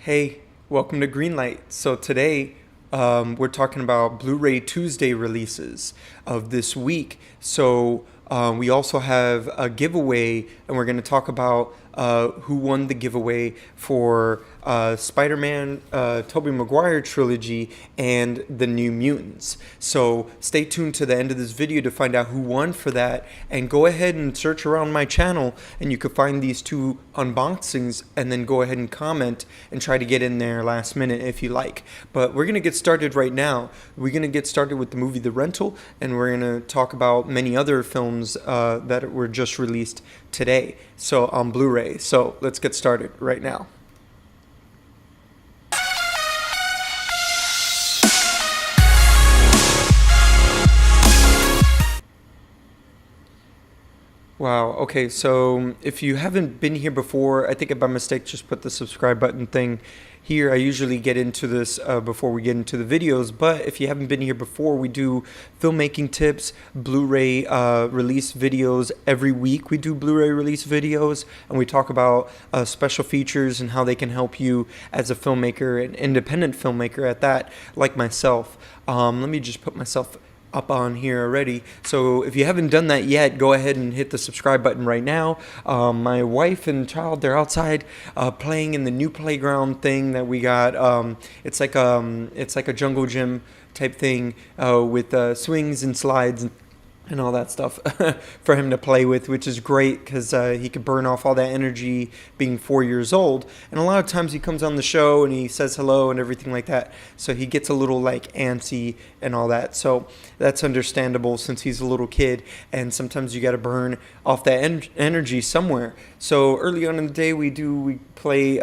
Hey, welcome to Greenlight. So today we're talking about Blu-ray Tuesday releases of this week. So we also have a giveaway, and we're going to talk about who won the giveaway for Spider-Man Tobey Maguire Trilogy and the New Mutants. So stay tuned to the end of this video to find out who won for that, and go ahead and search around my channel and you can find these two unboxings, and then go ahead and comment and try to get in there last minute if you like. But we're going to get started right now. We're going to get started with the movie The Rental, and we're going to talk about many other films that were just released today, so on Blu-ray. So let's get started right now. Wow, okay, so if you haven't been here before, I think I by mistake just put the subscribe button thing here. I usually get into this before we get into the videos, but if you haven't been here before, we do filmmaking tips, Blu-ray release videos every week. We do Blu-ray release videos, and we talk about special features and how they can help you as a filmmaker, an independent filmmaker at that, like myself. Let me just put myself up on here already. So if you haven't done that yet, go ahead and hit the subscribe button right now. My wife and child, they're outside playing in the new playground thing that we got. It's like a jungle gym type thing with swings and slides and all that stuff for him to play with, which is great because he could burn off all that energy being 4 years old. And a lot of times he comes on the show and he says hello and everything like that, so he gets a little like antsy and all that. So that's understandable since he's a little kid, and sometimes you got to burn off that energy somewhere. So early on in the day we play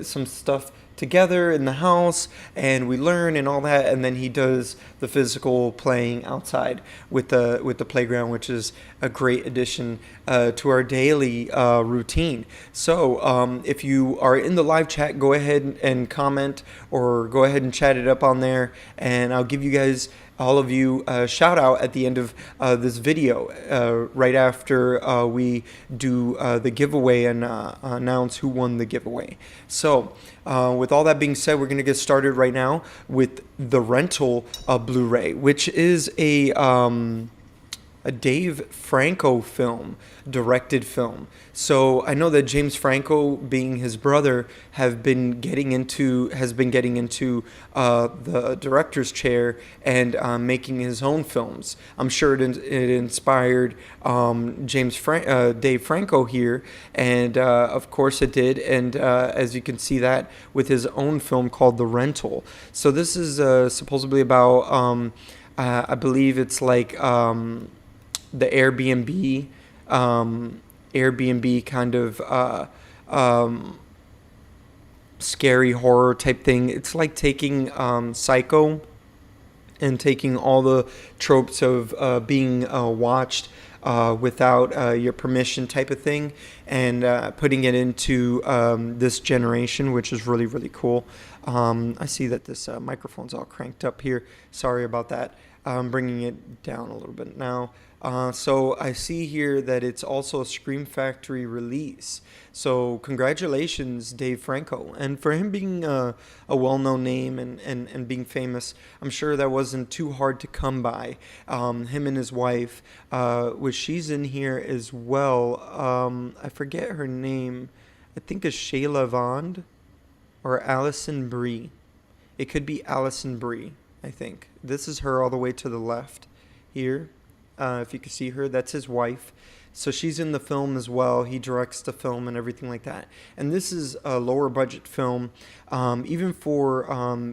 some stuff together in the house, and we learn and all that, and then he does the physical playing outside with the playground, which is a great addition to our daily routine. So if you are in the live chat, go ahead and comment, or go ahead and chat it up on there, and I'll give you guys, all of you, a shout out at the end of this video, right after we do the giveaway and announce who won the giveaway. So with all that being said, we're going to get started right now with The Rental of Blu-ray, which is a Dave Franco film, directed film. So I know that James Franco, being his brother, has been getting into the director's chair and making his own films. I'm sure it inspired Dave Franco here, and of course it did. And as you can see that with his own film called The Rental. So this is supposedly about, I believe it's like the Airbnb kind of scary horror type thing. It's like taking Psycho and taking all the tropes of being watched without your permission type of thing, and putting it into this generation, which is really, really cool. I see that this microphone's all cranked up here. Sorry about that. I'm bringing it down a little bit now. So I see here that it's also a Scream Factory release. So congratulations, Dave Franco. And for him being a well-known name and being famous, I'm sure that wasn't too hard to come by. Him and his wife, which she's in here as well. I forget her name. I think it's Shayla Vaughn or Allison Brie. It could be Allison Brie, I think. This is her all the way to the left here. If you can see her, that's his wife. So she's in the film as well. He directs the film and everything like that. And this is a lower budget film, even for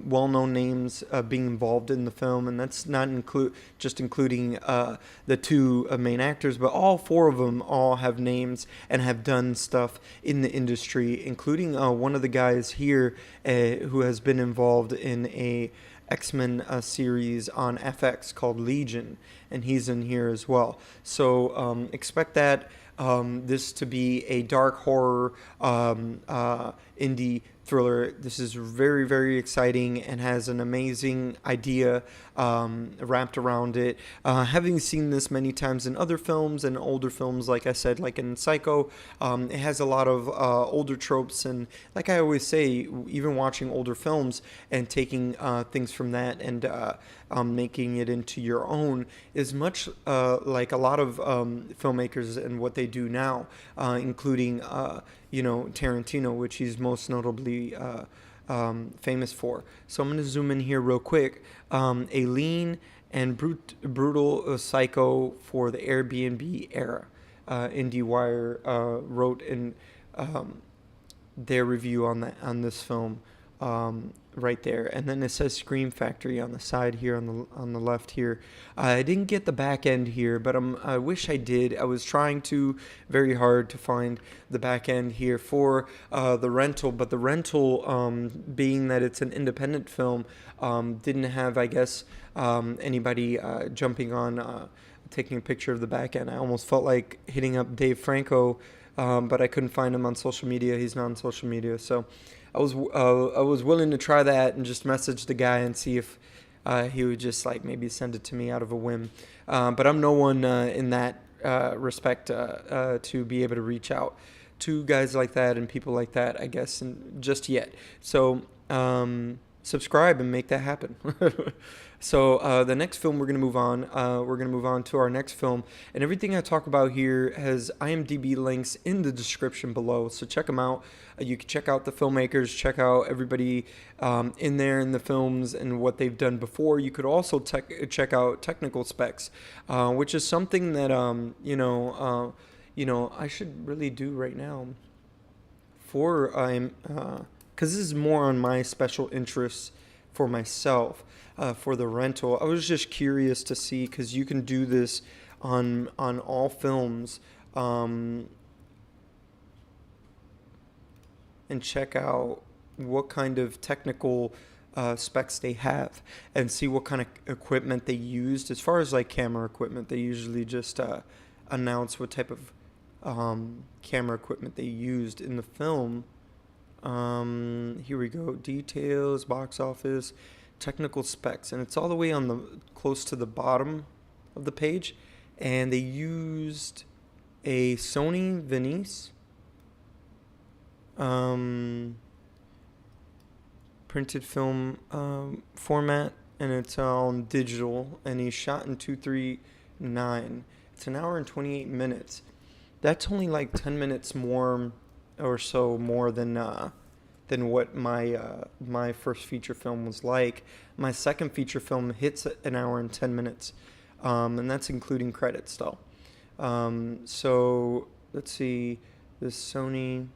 well-known names being involved in the film. And that's not just including the two main actors, but all four of them all have names and have done stuff in the industry, including one of the guys here who has been involved in a X-Men series on FX called Legion, and he's in here as well. So expect that this to be a dark horror indie thriller. This is very, very exciting and has an amazing idea wrapped around it. Having seen this many times in other films and older films, like I said, like in Psycho, it has a lot of older tropes. And like I always say, even watching older films and taking things from that and making it into your own is much like a lot of filmmakers and what they do now, including Tarantino, which he's most notably famous for. So I'm going to zoom in here real quick. A lean and brutal psycho for the Airbnb era. IndieWire wrote in their review on this film. Right there, and then it says Scream Factory on the side here on the left here. I didn't get the back end here, but I wish I did. I was trying to very hard to find the back end here for the rental, but the rental, being that it's an independent film, didn't have, I guess, anybody jumping on taking a picture of the back end. I almost felt like hitting up Dave Franco, but I couldn't find him on social media. He's not on social media, so I was willing to try that and just message the guy and see if he would just like maybe send it to me out of a whim. But I'm no one in that respect to be able to reach out to guys like that and people like that, I guess, and just yet. So subscribe and make that happen. So the next film we're going to move on. We're going to move on to our next film. And everything I talk about here has IMDb links in the description below. So check them out. You can check out the filmmakers, check out everybody in there in the films and what they've done before. You could also check out technical specs, which is something that, I should really do right now for because this is more on my special interests for myself, for the rental. I was just curious to see, because you can do this on all films, and check out what kind of technical specs they have and see what kind of equipment they used. As far as like camera equipment, they usually just announce what type of camera equipment they used in the film. Here we go. Details, box office, technical specs, and it's all the way on the close to the bottom of the page. And they used a Sony Venice printed film format, and it's on digital, and he shot in 239. It's an hour and 28 minutes. That's only like 10 minutes more or so more than what my first feature film was like. My second feature film hits an hour and 10 minutes, and that's including credits though. So let's see, this Sony.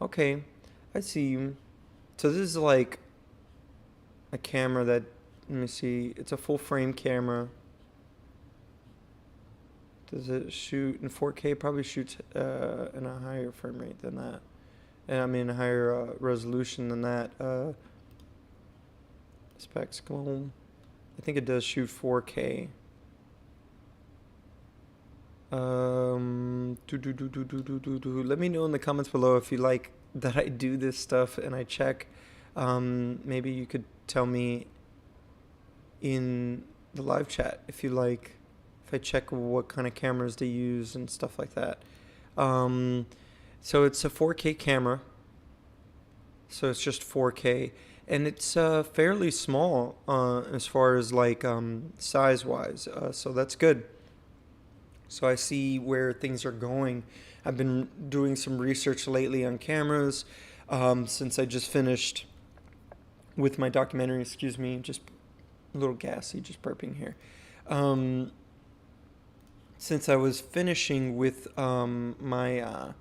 Okay, I see. So this is like a camera that, let me see, it's a full frame camera. Does it shoot in 4K? Probably shoots in a higher frame rate than that. And I mean a higher resolution than that. Specs, go. I think it does shoot 4K. Let me know in the comments below if you like that I do this stuff and I check. Maybe you could tell me in the live chat if you like, if I check what kind of cameras they use and stuff like that. So it's a 4K camera. So it's just 4K. And it's fairly small as far as like size-wise. So that's good. So I see where things are going. I've been doing some research lately on cameras since I just finished with my documentary. Excuse me, just a little gassy, just burping here. Since I was finishing with my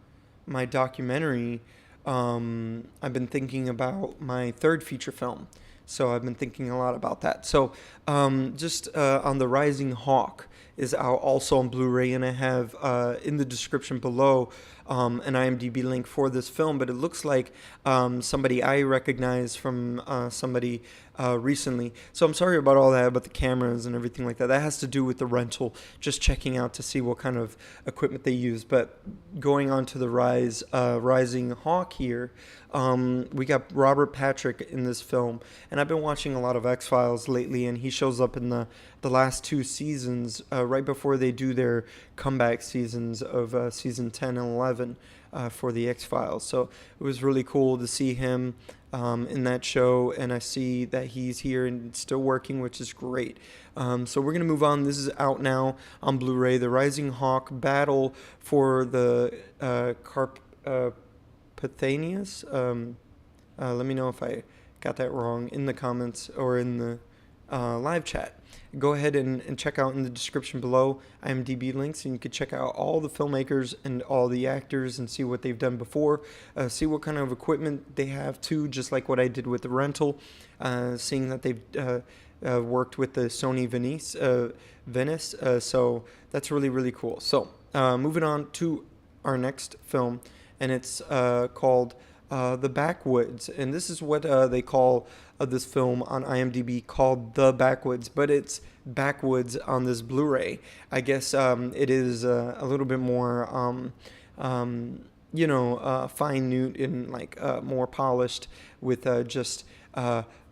documentary, I've been thinking about my third feature film. So I've been thinking a lot about that. So just on The Rising Hawk is out also on Blu-ray, and I have in the description below an IMDb link for this film, but it looks like somebody I recognize from somebody recently. So I'm sorry about all that, about the cameras and everything like that. That has to do with the rental, just checking out to see what kind of equipment they use. But going on to the Rising Hawk here, we got Robert Patrick in this film, and I've been watching a lot of X-Files lately, and he shows up in the last 2 seasons right before they do their comeback seasons of season 10 and 11 for the X-Files. So it was really cool to see him in that show, and I see that he's here and still working, which is great. So we're going to move on. This is out now on Blu-ray, The Rising Hawk Battle for the Carpathians. Let me know if I got that wrong in the comments or in the live chat. Go ahead and check out in the description below IMDb links, and you can check out all the filmmakers and all the actors and see what they've done before, see what kind of equipment they have too, just like what I did with the rental, seeing that they've worked with the Sony Venice, so that's really, really cool. So moving on to our next film, and it's called The Backwoods, and this is what they call this film on IMDb, called The Backwoods, but it's Backwoods on this Blu-ray. I guess it is a little bit more fine newt and like more polished with just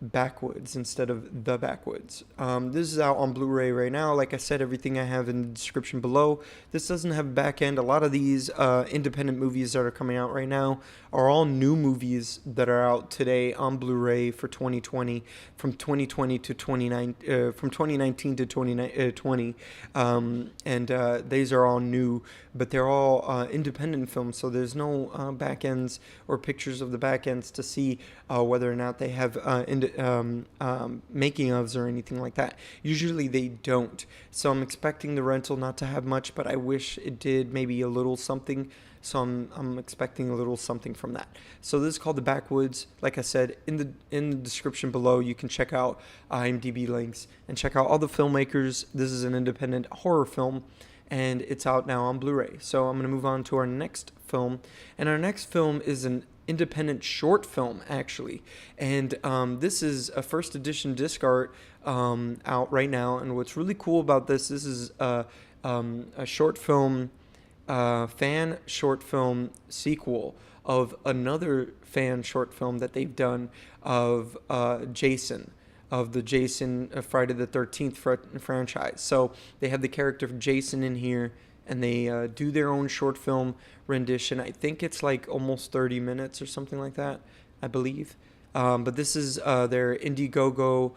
Backwoods instead of The Backwoods. This is out on Blu-ray right now. Like I said, everything I have in the description below. This doesn't have a back end. A lot of these independent movies that are coming out right now are all new movies that are out today on Blu-ray for 2020, from 2020 to 2019 to 2020, and these are all new, but they're all independent films, so there's no back ends or pictures of the back ends to see whether or not they have making ofs or anything like that. Usually they don't, so I'm expecting the rental not to have much, but I wish it did, maybe a little something. So I'm expecting a little something from that. So this is called The Backwoods. Like I said, in the description below, you can check out IMDb links and check out all the filmmakers. This is an independent horror film, and it's out now on Blu-ray. So I'm going to move on to our next film, and our next film is an independent short film, actually, and this is a first edition disc art out right now. And what's really cool about this is a short film, fan short film sequel of another fan short film that they've done of Jason, of the Jason Friday the 13th franchise. So they have the character of Jason in here, and they do their own short film rendition. I think it's like almost 30 minutes or something like that, I believe. But this is their Indiegogo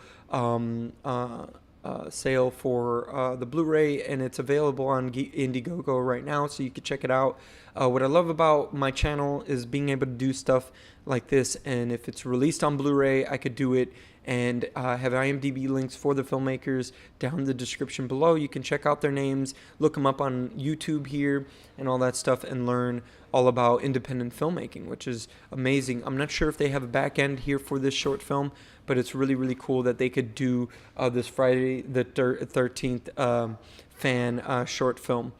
sale for the Blu-ray, and it's available on Indiegogo right now, so you can check it out. What I love about my channel is being able to do stuff like this, and if it's released on Blu-ray, I could do it, and have IMDb links for the filmmakers down in the description below. You can check out their names, look them up on YouTube here, and all that stuff, and learn all about independent filmmaking, which is amazing. I'm not sure if they have a back end here for this short film, but it's really, really cool that they could do this Friday the 13th fan short film.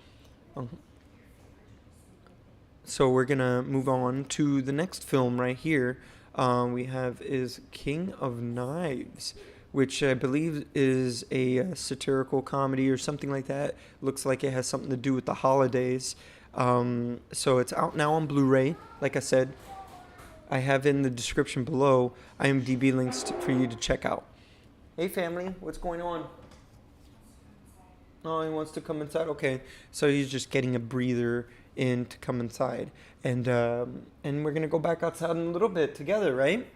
So we're going to move on to the next film right here. We have is King of Knives, which I believe is a satirical comedy or something like that. Looks like it has something to do with the holidays. So it's out now on Blu-ray. Like I said, I have in the description below IMDb links for you to check out. Hey family, what's going on? Oh, he wants to come inside? Okay, so he's just getting a breather in to come inside. And we're going to go back outside in a little bit together, right?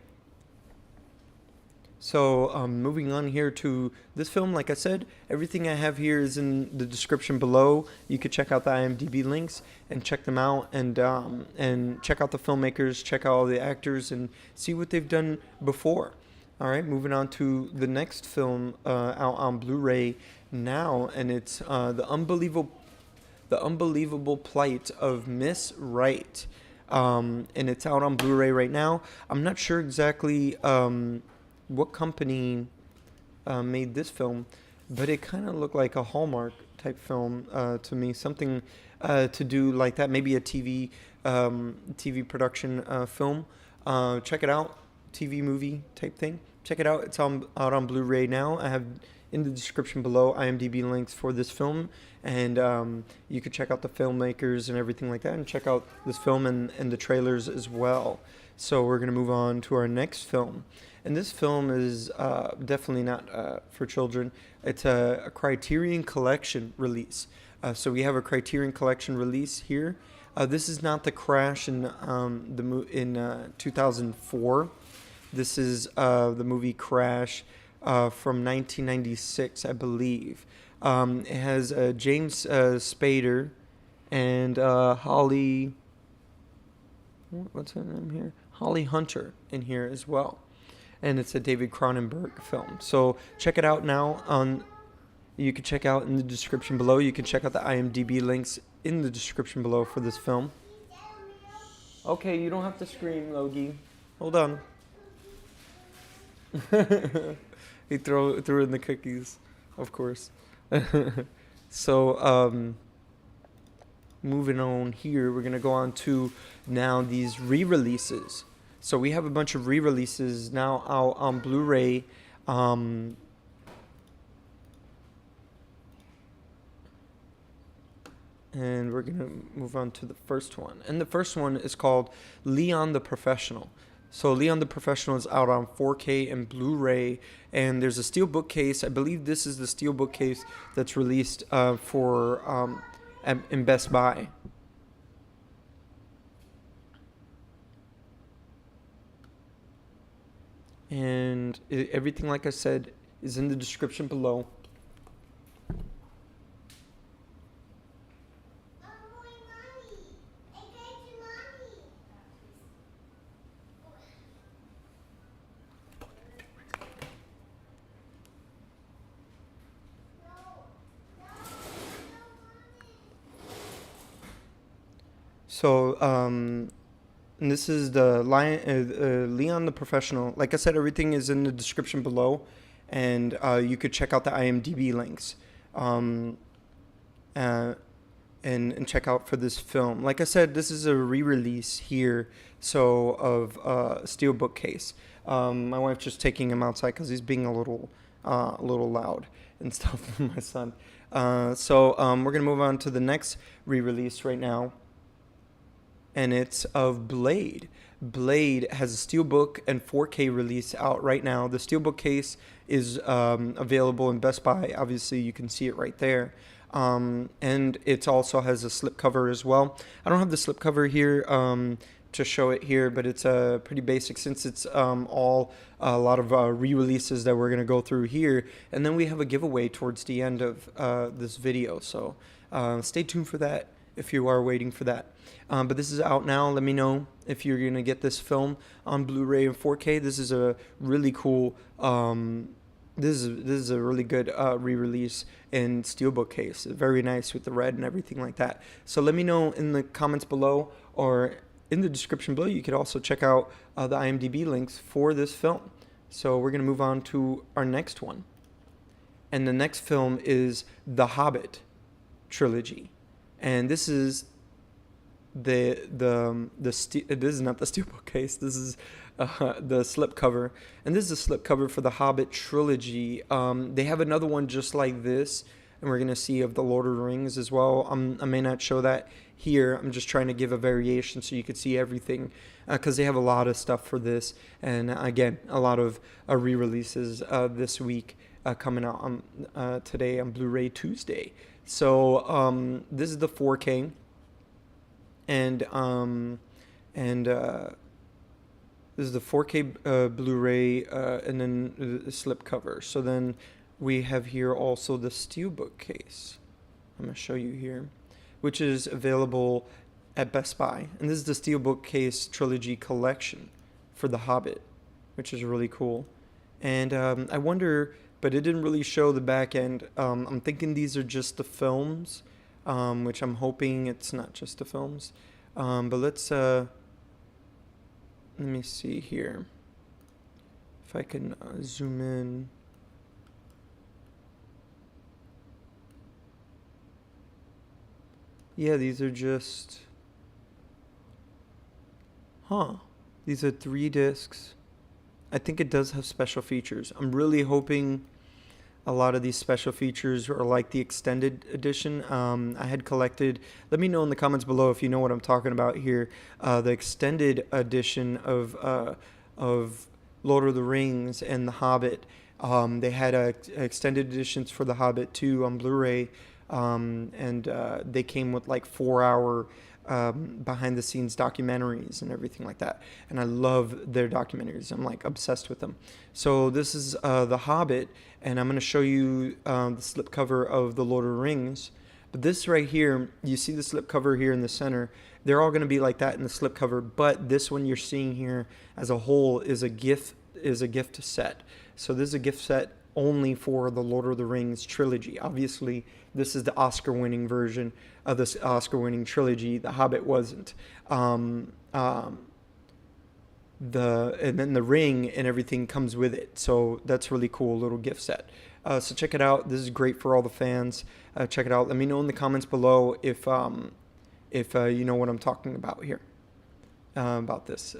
So moving on here to this film, like I said, everything I have here is in the description below. You could check out the IMDb links and check them out, and check out the filmmakers, check out all the actors, and see what they've done before. All right, moving on to the next film out on Blu-ray now, and it's the unbelievable plight of Miss Wright, and it's out on Blu-ray right now. I'm not sure exactly what company made this film, but it kind of looked like a Hallmark type film to me, something to do like that, maybe a TV production film. Check it out, TV movie type thing. Check it out. It's out on Blu-ray now. I have in the description below IMDb links for this film, and you could check out the filmmakers and everything like that, and check out this film and the trailers as well. So we're going to move on to our next film, and this film is definitely not for children. It's a Criterion Collection release. So we have a Criterion Collection release here. This is not the crash in 2004. This is the movie Crash from 1996, I believe. It has James Spader and Holly. What's her name here? Holly Hunter in here as well, and it's a David Cronenberg film. So check it out now. You can check out in the description below. You can check out the IMDb links in the description below for this film. Okay, you don't have to scream, Logie. Hold on. He threw in the cookies, of course. So, moving on here, we're going to go on to now these re-releases. So we have a bunch of re-releases now out on Blu-ray. And we're going to move on to the first one. And the first one is called Léon the Professional. So Léon the Professional is out on 4K and Blu-ray, and there's a steelbook case. I believe this is the steelbook case that's released in Best Buy. And everything, like I said, is in the description below. So, and this is the Léon the Professional. Like I said, everything is in the description below, and you could check out the IMDb links, and check out for this film. Like I said, this is a re-release here, so of steelbook case. My wife's just taking him outside because he's being a little loud and stuff with my son. So we're gonna move on to the next re-release right now. And it's of Blade. Blade has a steelbook and 4K release out right now. The steelbook case is available in Best Buy. Obviously, you can see it right there. And it also has a slipcover as well. I don't have the slipcover here to show it here, but it's pretty basic since it's all a lot of re-releases that we're going to go through here. And then we have a giveaway towards the end of this video. So stay tuned for that if you are waiting for that. But this is out now. Let me know if you're going to get this film on Blu-ray and 4K. This is a really cool, this is a really good re-release in steelbook case. Very nice with the red and everything like that. So let me know in the comments below or in the description below. You could also check out the IMDb links for this film. So we're going to move on to our next one. And the next film is The Hobbit Trilogy. And this is this is not the steelbook case. This is the slipcover, and this is a slipcover for the Hobbit Trilogy. They have another one just like this, and we're gonna see of the Lord of the Rings as well. I may not show that here. I'm just trying to give a variation so you could see everything, because they have a lot of stuff for this, and again, a lot of re-releases this week coming out on today on Blu-ray Tuesday. So this is the 4K, and this is the 4K Blu-ray, and then the slipcover. So then we have here also the steelbook case. I'm gonna show you here, which is available at Best Buy, and this is the steelbook case trilogy collection for The Hobbit, which is really cool. And I wonder. But it didn't really show the back end. I'm thinking these are just the films, which I'm hoping it's not just the films. But let's, let me see here. If I can zoom in. Yeah, these are just... Huh. These are 3 discs. I think it does have special features. I'm really hoping a lot of these special features are like the extended edition. I had collected, let me know in the comments below if you know what I'm talking about here. The extended edition of Lord of the Rings and The Hobbit. They had extended editions for The Hobbit too on Blu-ray, and they came with like 4-hour behind the scenes documentaries and everything like that. And I love their documentaries. I'm like obsessed with them. So this is The Hobbit, and I'm going to show you the slipcover of The Lord of the Rings. But this right here, you see the slipcover here in the center. They're all going to be like that in the slipcover, but this one you're seeing here as a whole is a gift set. So this is a gift set only for the Lord of the Rings trilogy. Obviously, this is the Oscar-winning version of this Oscar-winning trilogy. The Hobbit wasn't. And then the ring and everything comes with it. So that's really cool, little gift set. So check it out. This is great for all the fans. Check it out. Let me know in the comments below if you know what I'm talking about here. About this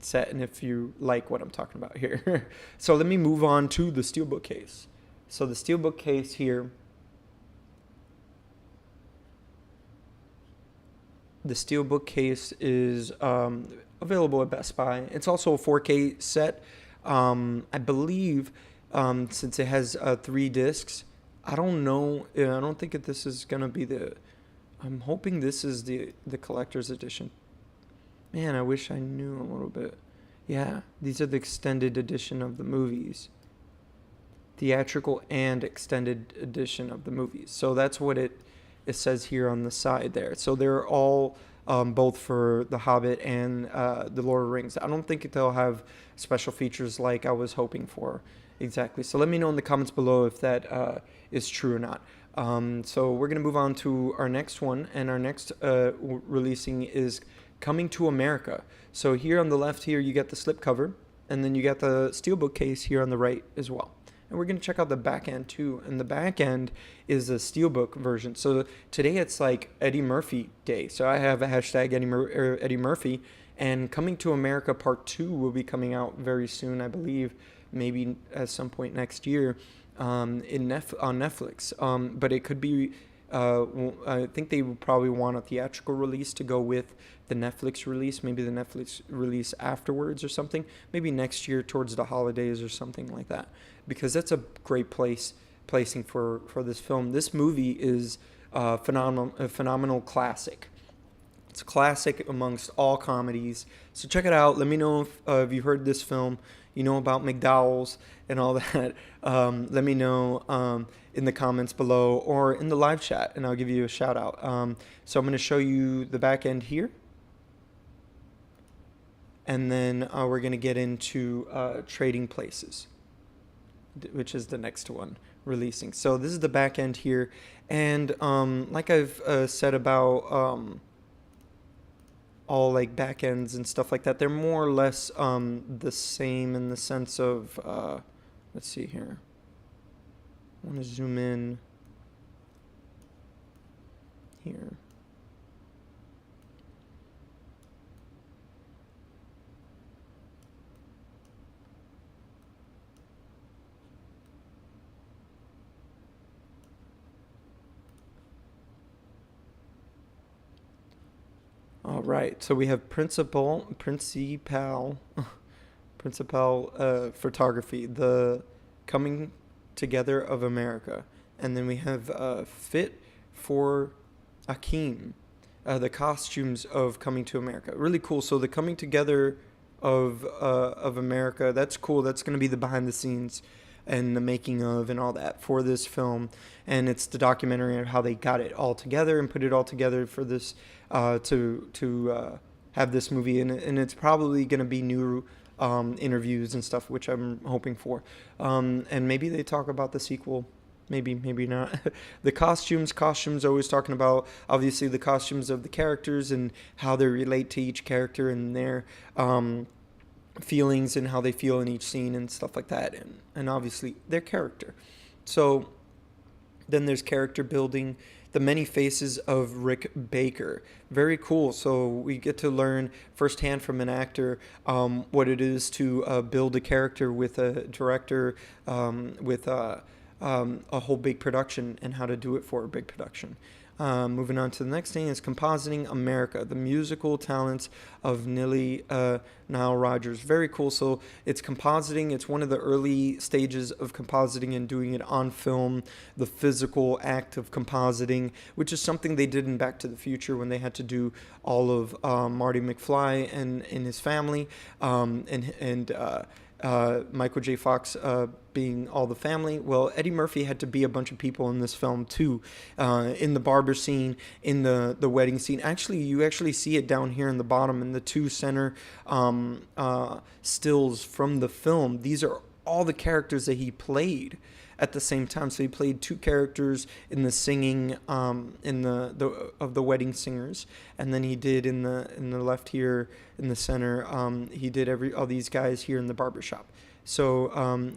set, and if you like what I'm talking about here. So let me move on to the steelbook case. So the steelbook case here, the steelbook case is available at Best Buy. It's also a 4K set. I believe since it has 3 discs, I don't know. I don't think that this is gonna be the. I'm hoping this is the collector's edition. Man, I wish I knew a little bit. Yeah, these are the extended edition of the movies. Theatrical and extended edition of the movies. So that's what it says here on the side there. So they're all both for The Hobbit and The Lord of the Rings. I don't think they'll have special features like I was hoping for. Exactly. So let me know in the comments below if that is true or not. So we're going to move on to our next one. And our next releasing is Coming to America. So here on the left here, you get the slipcover, and then you got the steelbook case here on the right as well. And we're going to check out the back end too. And the back end is the steelbook version. So today it's like Eddie Murphy Day. So I have a hashtag Eddie Murphy. And Coming to America Part 2 will be coming out very soon, I believe, maybe at some point next year on Netflix. But it could be... I think they would probably want a theatrical release to go with the Netflix release, maybe the Netflix release afterwards or something, maybe next year towards the holidays or something like that, because that's a great placing for this film. This movie is a phenomenal classic. It's a classic amongst all comedies. So check it out. Let me know if you heard this film, you know about McDowell's and all that. Let me know in the comments below or in the live chat, and I'll give you a shout out. So I'm going to show you the back end here. And then we're going to get into Trading Places, which is the next one releasing. So this is the back end here. And like I've said about... all like back ends and stuff like that, they're more or less the same in the sense of let's see here. I want to zoom in here. All right, so we have principal photography, the Coming Together of America, and then we have Fit for Akeem, the costumes of Coming to America. Really cool. So the Coming Together of America, that's cool. That's going to be the behind the scenes and the making of and all that for this film, and it's the documentary of how they got it all together and put it all together for this to have this movie, and it's probably going to be new interviews and stuff, which I'm hoping for, and maybe they talk about the sequel. Maybe not. The costumes always talking about, obviously, the costumes of the characters and how they relate to each character and their feelings and how they feel in each scene and stuff like that, and obviously their character. So then there's character building, The Many Faces of Rick Baker. Very cool. So we get to learn firsthand from an actor what it is to build a character with a director, with a whole big production, and how to do it for a big production. Moving on to the next thing is Compositing America, the musical talents of Nile Rodgers. Very cool. So it's compositing. It's one of the early stages of compositing and doing it on film, the physical act of compositing, which is something they did in Back to the Future when they had to do all of Marty McFly and his family, and Michael J. Fox being all the family. Well, Eddie Murphy had to be a bunch of people in this film too, in the barber scene, in the wedding scene. Actually, you actually see it down here in the bottom in the two center stills from the film. These are all the characters that he played at the same time. So he played two characters in the singing, in the of the wedding singers, and then he did in the left here in the center. He did all these guys here in the barbershop. So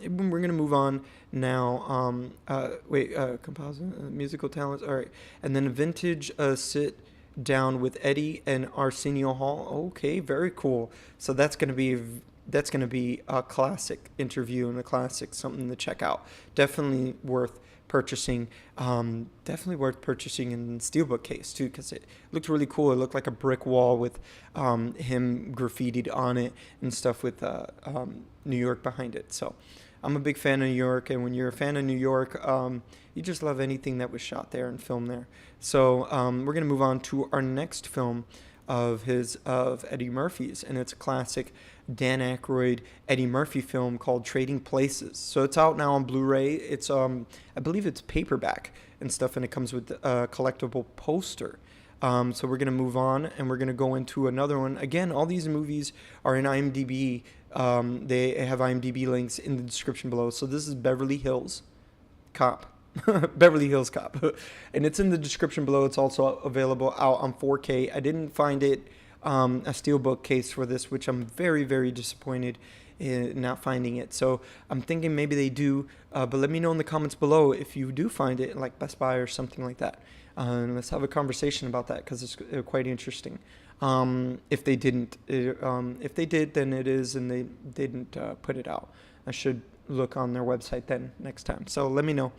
we're gonna move on now. Composite musical talents. All right, and then a vintage sit down with Eddie and Arsenio Hall. Okay, very cool. So that's gonna be a classic interview and a classic, something to check out. Definitely worth purchasing. Definitely worth purchasing in Steelbook case too, because it looked really cool. It looked like a brick wall with him graffitied on it and stuff with New York behind it. So I'm a big fan of New York, and when you're a fan of New York, you just love anything that was shot there and filmed there. So we're gonna move on to our next film of Eddie Murphy's, and it's a classic Dan Aykroyd Eddie Murphy film called Trading Places. So it's out now on Blu-ray. It's I believe it's paperback and stuff, and it comes with a collectible poster. So we're gonna move on, and we're gonna go into another one. Again, all these movies are in IMDb. They have IMDb links in the description below. So this is Beverly Hills Cop. Beverly Hills Cop, and it's in the description below. It's also available out on 4K. I didn't find it a steelbook case for this, which I'm very, very disappointed in not finding it. So I'm thinking maybe they do, but let me know in the comments below if you do find it, like Best Buy or something like that. And let's have a conversation about that, because it's quite interesting. If they didn't, if they did, then it is, and they didn't put it out. I should look on their website then next time. So let me know.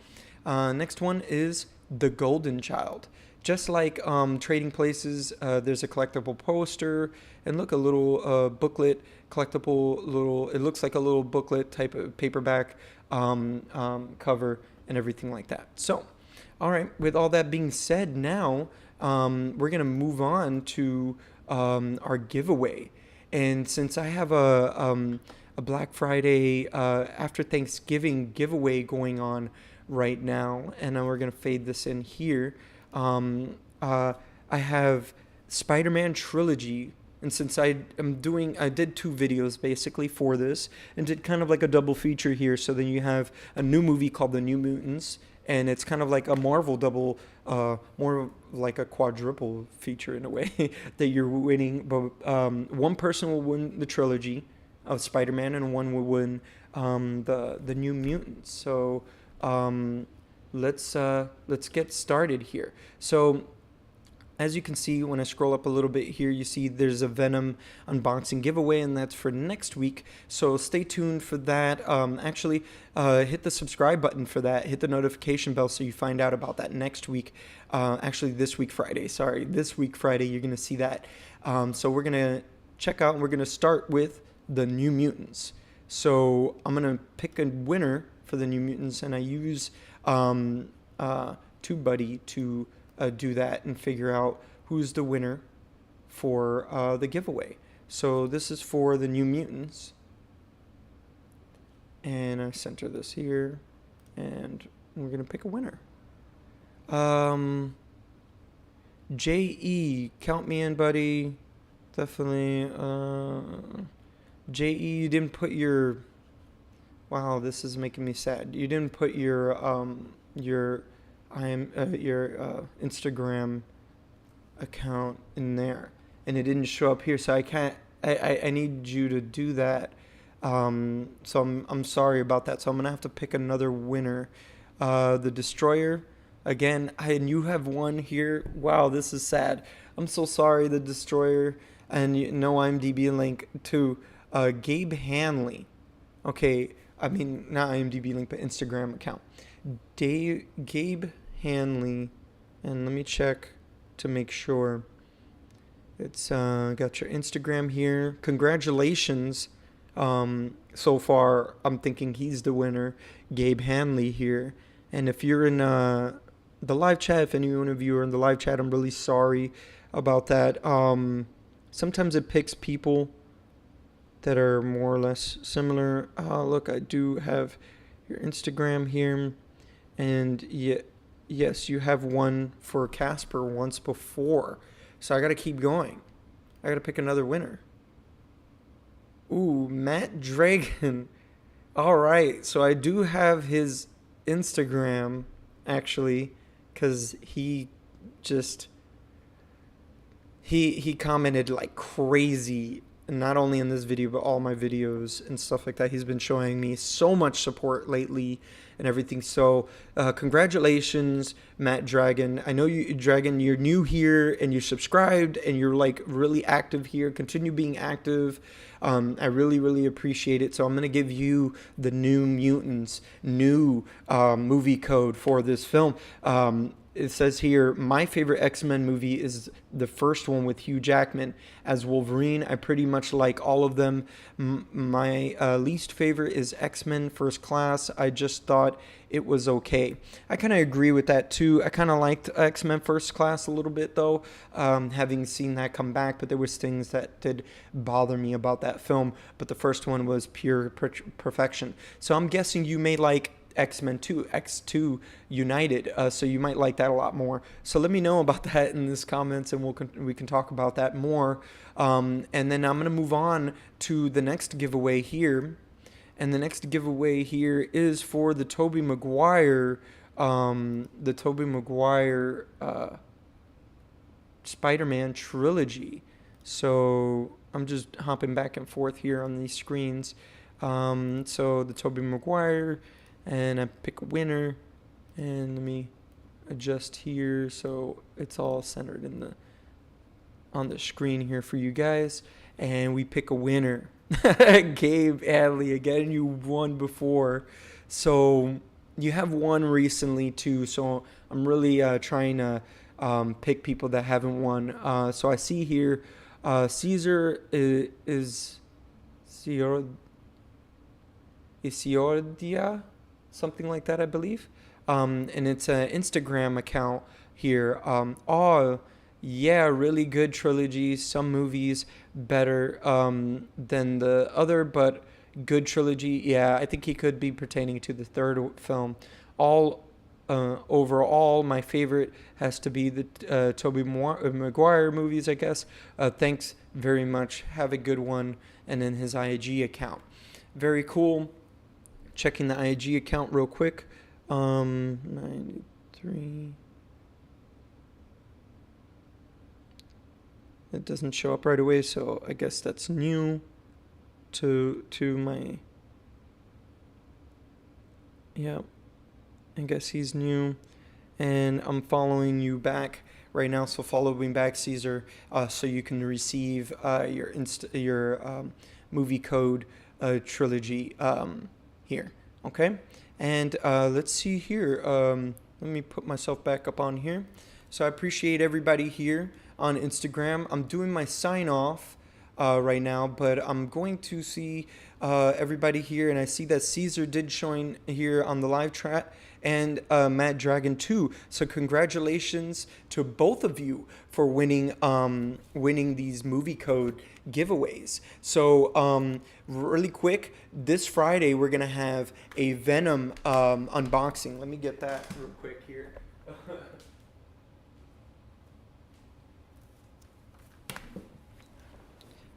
Next one is The Golden Child. Just like Trading Places, there's a collectible poster, and look, a little booklet, collectible little, it looks like a little booklet type of paperback cover and everything like that. So, all right, with all that being said, now we're going to move on to our giveaway. And since I have a Black Friday after Thanksgiving giveaway going on right now, and then we're gonna fade this in here. I have Spiderman Trilogy, and since I did two videos basically for this, and did kind of like a double feature here. So then you have a new movie called The New Mutants, and it's kind of like a Marvel double, more like a quadruple feature in a way that you're winning. But one person will win the trilogy of Spider-Man, and one will win the New Mutants. So let's get started here. So as you can see, when I scroll up a little bit here, you see there's a Venom unboxing giveaway, and that's for next week. So stay tuned for that. Actually, hit the subscribe button for that. Hit the notification bell so you find out about that next week. Actually, this week Friday. Sorry, this week Friday, you're going to see that. So we're going to check out, and we're going to start with the New Mutants. So I'm going to pick a winner for the New Mutants, and I use TubeBuddy to do that and figure out who's the winner for the giveaway. So this is for the New Mutants, and I center this here, and we're gonna pick a winner. J.E., count me in, buddy. Definitely. J.E., you didn't put your... Wow, this is making me sad. You didn't put your Instagram account in there, and it didn't show up here. So I can't. I need you to do that. So I'm sorry about that. So I'm gonna have to pick another winner. The Destroyer again, and you have one here. Wow, this is sad. I'm so sorry, The Destroyer, and no IMDb link to Gabe Hanley. Okay, I mean, not IMDb link, but Instagram account. Gabe Hanley, and let me check to make sure. It's got your Instagram here. Congratulations. So far, I'm thinking he's the winner, Gabe Hanley here. And if you're in the live chat, if any one of you are in the live chat, I'm really sorry about that. Sometimes it picks people that are more or less similar. Look, I do have your Instagram here. And yes, you have one for Casper once before. So I got to keep going. I got to pick another winner. Ooh, Matt Dragon. All right. So I do have his Instagram, actually, because he just... He commented like crazy, not only in this video, but all my videos and stuff like that. He's been showing me so much support lately and everything. So congratulations, Matt Dragon. I know you, Dragon, you're new here and you're subscribed and you're like really active here. Continue being active. I really, really appreciate it. So I'm going to give you the New Mutants, new movie code for this film. It says here, my favorite X-Men movie is the first one with Hugh Jackman as Wolverine. I pretty much like all of them. My least favorite is X-Men First Class. I just thought it was okay. I kind of agree with that too. I kind of liked X-Men First Class a little bit though, having seen that come back, but there was things that did bother me about that film. But the first one was pure perfection. So I'm guessing you may like X-Men 2, X2 United, so you might like that a lot more. So let me know about that in the comments, and we can talk about that more. And then I'm gonna move on to the next giveaway here, and the next giveaway here is for the Tobey Maguire, Spiderman Trilogy. So I'm just hopping back and forth here on these screens. So the Tobey Maguire. And I pick a winner, and let me adjust here so it's all centered in on the screen here for you guys. And we pick a winner. Gabe Adley, again, you won before. So you have won recently too, so I'm really trying to pick people that haven't won. So I see here Caesar is Isiordia, something like that, I believe. And it's an Instagram account here. Oh, yeah, really good trilogy. Some movies better than the other, but good trilogy. Yeah, I think he could be pertaining to the third film. Overall, my favorite has to be the Tobey Maguire movies, I guess. Thanks very much. Have a good one. And then his IG account. Very cool. Checking the IG account real quick. 93. It doesn't show up right away, so I guess that's new to my... Yeah, I guess he's new. And I'm following you back right now, so follow me back, Caesar, so you can receive your movie code trilogy here. Okay, and let's see here. Let me put myself back up on here. So I appreciate everybody here on Instagram. I'm doing my sign off right now, but I'm going to see everybody here, and I see that Caesar did join here on the live chat, and Matt Dragon too. So congratulations to both of you for winning these movie code giveaways. So really quick, this Friday we're gonna have a Venom unboxing. Let me get that real quick here.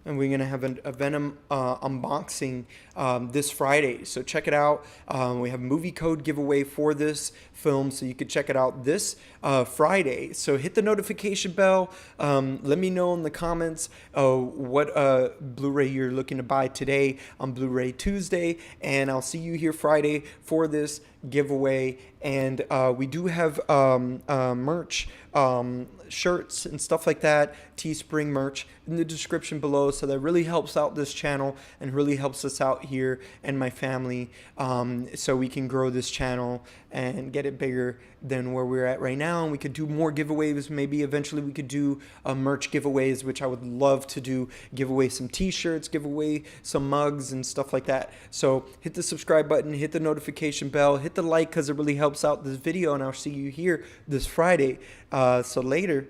and we're gonna have a Venom unboxing this Friday. So check it out. We have a movie code giveaway for this film, so you can check it out this Friday. So hit the notification bell. Let me know in the comments what Blu-ray you're looking to buy today on Blu-ray Tuesday, and I'll see you here Friday for this giveaway. And we do have merch, shirts and stuff like that, Teespring merch in the description below, so that really helps out this channel and really helps us out here and my family, so we can grow this channel and get it bigger than where we're at right now, and we could do more giveaways. Maybe eventually we could do merch giveaways, which I would love to do, give away some t-shirts, give away some mugs and stuff like that. So hit the subscribe button, hit the notification bell, hit the like, because it really helps out this video, and I'll see you here this Friday. So later.